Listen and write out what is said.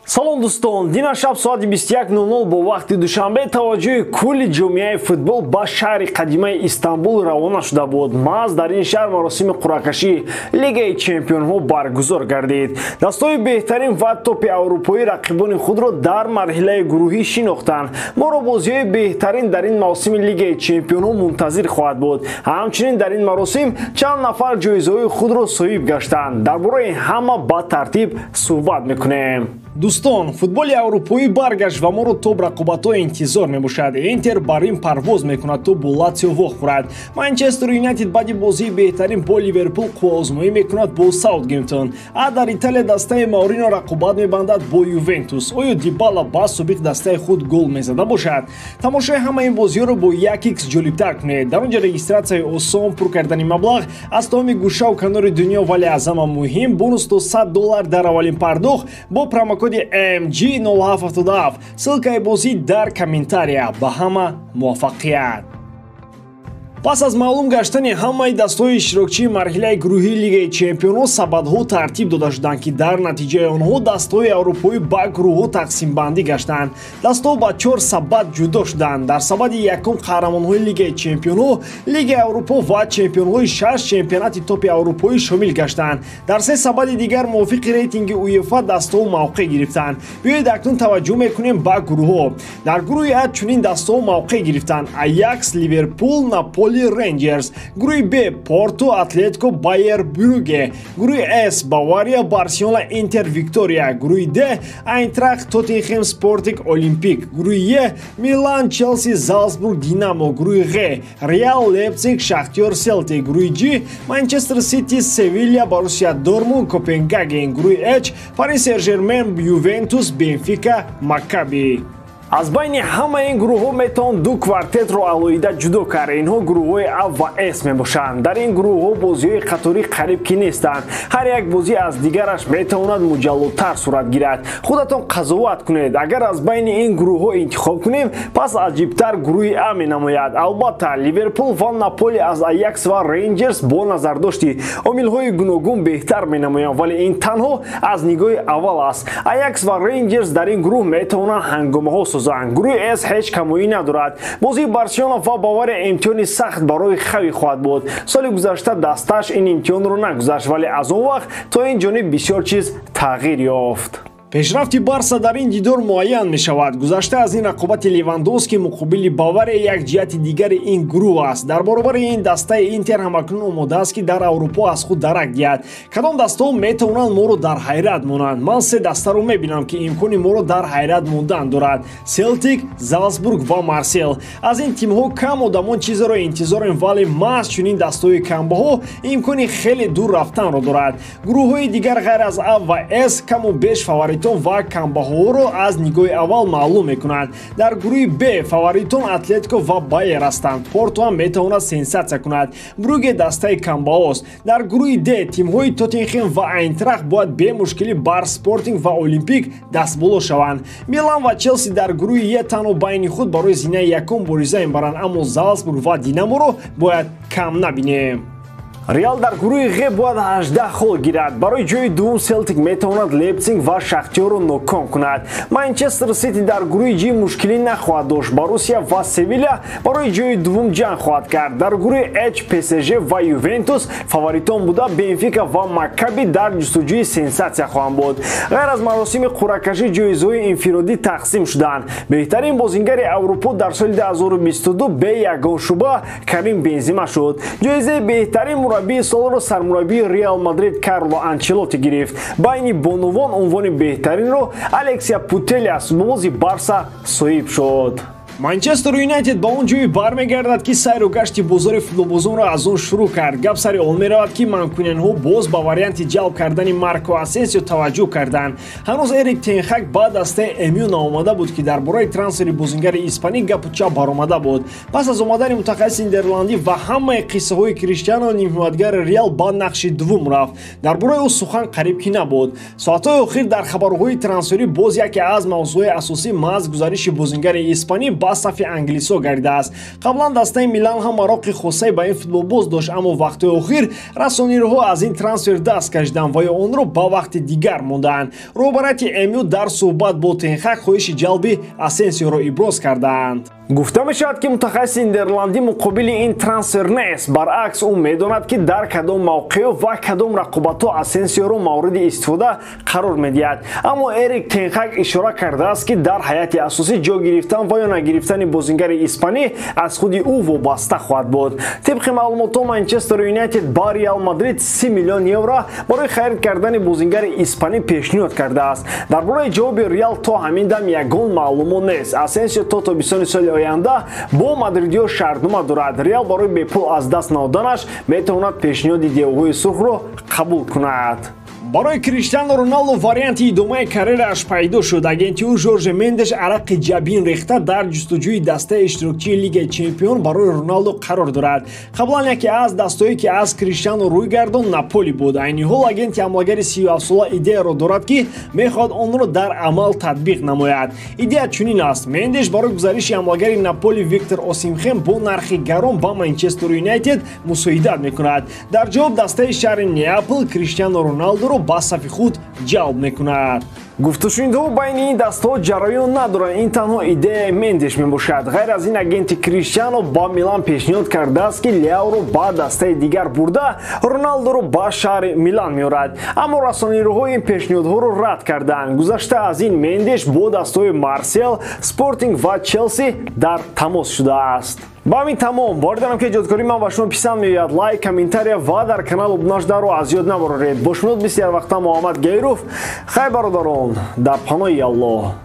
салом дӯстон, дина шаб соати 21:00 бо вақти душанбе таваҷҷӯҳи кулли ҷомеаи футбол ба шаҳри қадимаи Истанбул равона шуда буд. Маҳз дар ин шаҳр маросими қуръакашии Лигаи Чемпионҳо баргузор гардид. Дастаҳои беҳтарин ва топи аврупоӣ рақибони худро дар марҳилаи гурӯҳӣ шинохтанд. Моро бозиҳои беҳтарин дар ин мавсими Лигаи Чемпионҳо мунтазир хоҳад буд. Ҳамчунин дар ин маросим чанд нафар ҷоизаҳои худро соҳиб гаштанд. Дар бораи ҳама ба тартиб суҳбат мекунем. Дӯстон, футболи аврупоӣ баргашт ва моро то рақобатҳо интизор мебошад. Интер бар Рим парвоз мекунад то бо Латсио вохӯрад. Манчестер Юнайтед баъди бозии беҳтарин бо Ливерпул қувваозмоӣ мекунад бо Саутгемптон. Дар Италия дастаи Маурино рақобат мебандад бо Ювентус. оё Дибала ба собиқ дастаи худ гол мезада бошад? Тамошои ҳама ин бозиҳоро бо 1x ҷолибтар кунед. Дар он ҷо регистратсияи осон, пур кардани маблағ аз тамоми гӯшаву канори дунё, вале аз ҳама муҳим бонус то $100 дар аввалин пардохт бо промокоди AMG 0777. Ссылкаи бозӣ дар комментария. Ба ҳама муваффақият. Пас аз маълум гаштани ҳамаи дастаҳои иштирокчии марҳилаи гурӯҳии Лигаи Чемпионҳо сабадҳо тартиб дода шуданд, ки дар натиҷаи онҳо дастаҳои аврупоӣ ба гурӯҳҳо тақсимбандӣ гаштанд. Дастаҳо ба 4 сабад ҷудо шуданд. Дар сабади якум қаҳрамонҳои Лигаи Чемпионҳо, Лигаи Аврупо ва чемпионҳои 6 чемпионати топи аврупоӣ шомил гаштанд. Дар 3 сабади дигар мувофиқи рейтинги УЕФА дастаҳо мавқеъ гирифтанд. Биёед акнун таваҷҷӯҳ мекунем ба гурӯҳҳо. Дар гурӯҳи А чунин дастаҳо мавқеъ гирифтанд: Аякс, Ливерпул, Наполи, Рейнджерс. Гурӯҳи Б Порто, Атлетико, Байер Брюге. Гурӯҳи С Бавария, Барселона, Интер, Виктория. Гурӯҳи Д Айнтрахт, Тоттенхем, Спортинг, Олимпик. Гурӯҳи Е Милан, Челси, Залцбург, Динамо. Гурӯҳи Г Реал, Лейпциг, Шахтёр, Селтик. Гурӯҳи Ж Манчестер Сити, Севилья, Боруссия Дормунд, Копенгаген. Гурӯҳи H Пари Сен-Жермен, Ювентус, Бенфика, Маккаби. Аз байни ҳама ин гурӯҳҳо метавон ду квартетро алоҳида ҷудо кард. Инҳо гурӯҳҳои А ва С мебошанд. Дар ин гурӯҳҳо бозиҳои қаторӣ қариб ки нестанд. Ҳар як бозӣ аз дигараш метавонад муҷаллодтар сурат гирад. Худатон қазоват кунед. Агар аз байни ин гурӯҳҳо интихоб кунем, пас аҷибтар гурӯҳи А менамояд. Албатта Ливерпул ва Наполи аз Аякс ва Рейнджерс бо назардошти омилҳои гуногун беҳтар менамоянд, вале ин танҳо аз нигоҳи аввал аст. Аякс ва Рейнджерс дар ин гурӯҳ метавонанд ҳангомаҳо гурӯҳи С ҳеҷ камоӣ надорад. Бозии Барселона ва Бавария имтиҳони сахт барои Хави хоҳад буд. Соли гузашта дасташ ин имтиҳонро нагузашт, вале аз он вақт то ин ҷониб бисёр чиз тағйир ёфт. Пешрафти Барса дар ин дидор муайян мешавад. Гузашта аз ин рақобати Левандовски муқобили Бавария як ҷиҳати дигари ин гурӯҳ аст. Дар баробари ин дастаи Интер ҳамакнун омода аст ки дар Аврупо аз худ дарак диҳад. Кадом дастаҳо метавонанд моро дар ҳайрат монанд? Ман се дастаро мебинам ки имкони моро дар ҳайрат мондан дорад: Селтик, Залцбург ва Марсел. Аз ин тимҳо кам одамон чизеро интизорем, вале маҳз чунин дастаҳои камбаҳо имкони хеле дур рафтанро дорад. Гурӯҳҳои дигар ғайр аз А ва С каму беш фаворитон ва камбаҳоро аз нигоҳи аввал маълум мекунанд. Дар гурӯҳи Б фаворитон Атлетико ва Байер ҳастанд. Порто ҳам метавонад сенсатсия кунад. Брюге дастаи камбаҳост. Дар гурӯҳи Д тимҳои Тоттенхем ва Айнтрахт бояд бемушкилӣ бар Спортинг ва Олимпик дастболо шаванд. Милан ва Челси дар гурӯҳи Е танҳо байни худ барои зинаи якум бориза мебаранд, аммо Залцбург ва Динаморо бояд кам набинем. Реал дар гурӯҳи Г бояд 18 хол гирад. Барои ҷои дуввум Селтик метавонад Лейпциг ва Шахтёрро ноком кунад. Манчестер Сити дар гурӯҳи Ҷ мушкилӣ нахоҳад дошт. Боруссия ва Севилья барои ҷои дуввум ҷанг хоҳад кард. Дар гурӯҳи H ПСЖ ва Ювентус фаворитон буда, Бенфика ва Маккаби дар ҷустуҷӯи сенсатсия хоҳанд буд. Ғайр аз маросими қуръакашӣ ҷоизаҳои инфиродӣ тақсим шуданд. Беҳтарин бозингари Аврупо дар соли 2022 бе ягон шубҳа Карим Бензема шуд. ҷоизаи беҳтарин мураббии солро сармураббии Реал Мадрид Карло Анчелоти гирифт. Байни бонувон унвони беҳтаринро Алексия Путеллас бо бози Барса соҳиб шуд. Манчестер Юнайтед ба он ҷое бармегардад ки сайру гашти бозори футболбозонро аз он шурӯъ кард. Гап сари он меравад ки манкунянҳо боз ба варианти ҷалб кардани Марко Асенсио таваҷҷӯҳ карданд. ҳанӯз Эрик тен Хаг ба дастаи МЮ наомада буд ки дар бораи трансфери бозингари испанӣ гапу чап баромада буд. Пас аз омадани мутахассиси нидерландӣ ва ҳамаи қиссаҳои Криштиано, нимҳиматгари Реал ба нақши дуввум рафт. Дар бораи ӯ сухан қариб ки набуд. Соатҳои охир дар хабарҳои трансферӣ боз яке аз мавзӯъҳои асосӣ маҳз гузариши бозингари испанӣ ба сафи англисо гардидааст. Қаблан дастаи Милан ҳам мароқи хусаи ба ин футболбоз дошт, аммо вақтҳои охир расонироҳо аз ин трансфер даст кашиданд ва ё онро ба вақти дигар мондаанд. Роҳбарияти МЮ дар суҳбат бо Тенхак хоҳиши ҷалби Асенсиоро иброз кардаанд. гуфта мешавад ки мутахассиси нидерландӣ муқобили ин трансфер нест. Баръакс ӯ медонад ки дар кадом мавқеъ ва кадом рақобатҳо Асенсиоро мавриди истифода қарор медиҳад. Аммо Эрик Тенхак ишора кардааст ки дар ҳайати асосӣ ҷо гирифтан ва ё нагирифтани бозингари испанӣ аз худи ӯ вобаста хоҳад буд. Тибқи маълумотҳо Манчестер Юнайтед ба Реал Мадрид 30 миллион евро барои харид кардани бозингари испанӣ пешниҳод кардааст. дар бораи ҷавоби Реал то ҳамин дам ягон маълумот нест. Асенсио то тобистони соли оянда бо мадридиё шартнома дорад. Реал барои бепул аз даст наводанаш метавонад пешниҳоди девҳои сурхро қабул кунад. барои Криштиану Роналду варианти идомаи карьерааш пайдо шуд. Агенти ӯ Жорже Мендеш арақи ҷабин рехта дар ҷустуҷӯи дастаи иштирокчии Лигаи Чемпион барои Роналду қарор дорад. қаблан яке аз дастҳое ки аз Криштиану рӯй гардон Наполи буд. айни ҳол агенти амлагари 37сола идеяро дорад ки мехоҳад онро дар амал татбиқ намояд. идея чунин аст: Мендеш барои гузариши амлагари Наполи Виктор Осимхен бо нархи гарон ба Манчестер Юнайтед мусоидат мекунад. дар ҷавоб дастаи шаҳри Неапл Криштиану Роналдуро ба сафи худ ҷалб мекунад. гуфтушунидҳо байни ин дастҳо ҷараён надоранд. ин танҳо идеяи Мендеш мебошад. ғайр аз ин агенти Криштиану ба Милан пешниҳод кардааст ки Леаоро ба дастаи дигар бурда Роналдуро ба шаҳри Милан меорад. аммо расонироҳҳо ин пешниҳодҳоро рад карданд. гузашта аз ин Мендеш бо дастҳои Марсел, Спортинг ва Челси дар тамос шудааст. ба ҳамин тамом бориданам ки эҷодкории ман ба шумо писанд меояд. лайк, комментария ва дар канал обуна шуданро аз ёд набароред. бо шумо бисёр вақта Муҳаммад Гейров. хай бародарон, дар паноҳи Аллоҳ.